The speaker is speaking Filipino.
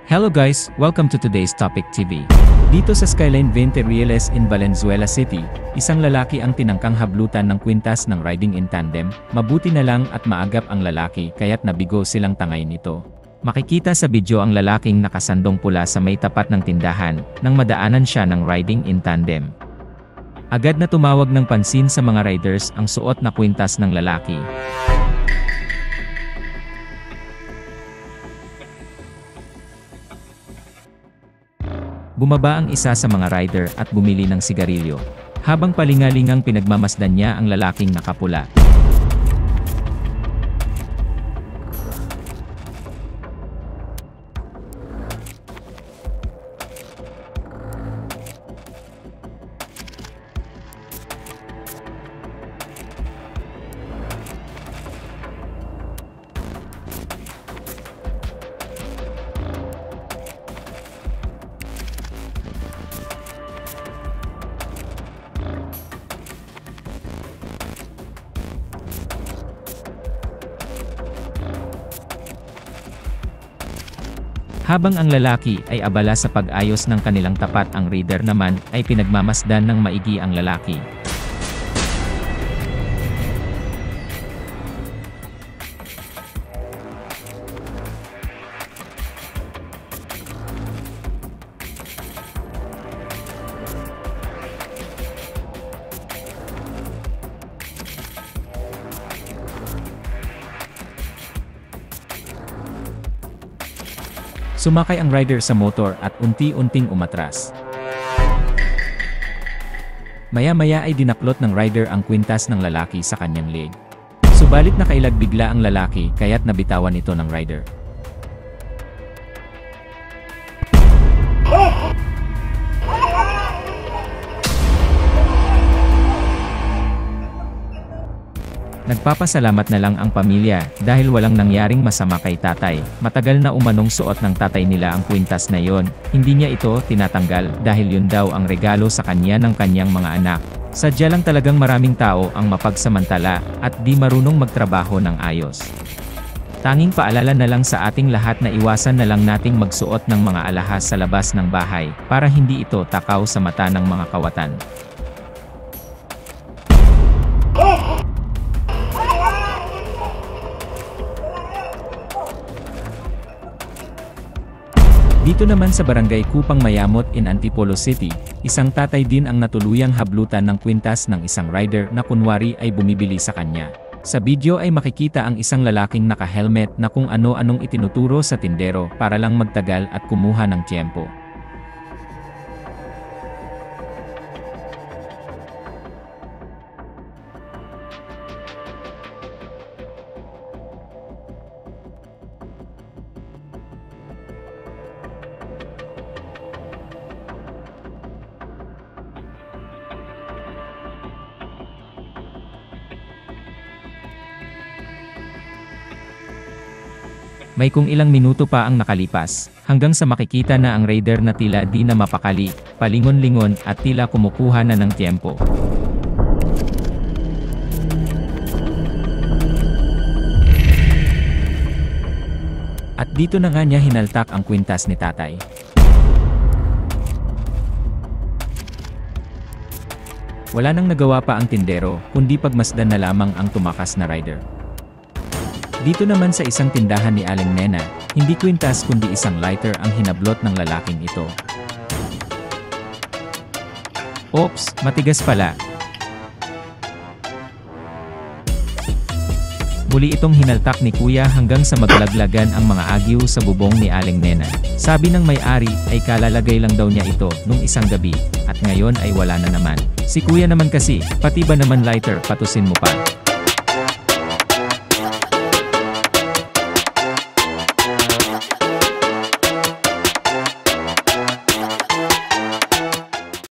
Hello guys, welcome to today's Topic TV. Dito sa Skyline 20 Rieles in Valenzuela City, isang lalaki ang tinangkang hablutan ng kwintas ng riding in tandem. Mabuti na lang at maagap ang lalaki kaya't nabigo silang tangay nito. Makikita sa video ang lalaking nakasandong pula sa may tapat ng tindahan nang madaanan siya ng riding in tandem. Agad na tumawag ng pansin sa mga riders ang suot na kwintas ng lalaki. Bumaba ang isa sa mga rider at bumili ng sigarilyo, habang palingalingang pinagmamasdan niya ang lalaking nakapula. Habang ang lalaki ay abala sa pag-ayos ng kanilang tapat, ang rider naman ay pinagmamasdan ng maigi ang lalaki. Sumakay ang rider sa motor at unti-unting umatras. Maya-maya ay dinaklot ng rider ang kwintas ng lalaki sa kanyang leg. Subalit nakailag bigla ang lalaki kaya't nabitawan ito ng rider. Nagpapasalamat na lang ang pamilya dahil walang nangyaring masama kay tatay. Matagal na umanong suot ng tatay nila ang kwintas na yon. Hindi niya ito tinatanggal dahil yun daw ang regalo sa kanya ng kanyang mga anak. Sadya lang talagang maraming tao ang mapagsamantala at di marunong magtrabaho ng ayos. Tanging paalala na lang sa ating lahat na iwasan na lang nating magsuot ng mga alahas sa labas ng bahay para hindi ito takaw sa mata ng mga kawatan. Dito naman sa barangay Kupang Mayamot in Antipolo City, isang tatay din ang natuluyang hablutan ng kwintas ng isang rider na kunwari ay bumibili sa kanya. Sa video ay makikita ang isang lalaking naka-helmet na kung ano-anong itinuturo sa tindero para lang magtagal at kumuha ng tiyempo. May kung ilang minuto pa ang nakalipas, hanggang sa makikita na ang rider na tila di na mapakali, palingon-lingon at tila kumukuha na ng tiyempo. At dito na nga niya hinaltak ang kwintas ni tatay. Wala nang nagawa pa ang tindero, kundi pagmasdan na lamang ang tumakas na rider. Dito naman sa isang tindahan ni Aling Nena, hindi kwintas kundi isang lighter ang hinablot ng lalaking ito. Oops, matigas pala. Muli itong hinaltak ni Kuya hanggang sa maglaglagan ang mga agyo sa bubong ni Aling Nena. Sabi ng may-ari ay kalalagay lang daw niya ito nung isang gabi, at ngayon ay wala na naman. Si Kuya naman kasi, pati ba naman lighter patusin mo pa?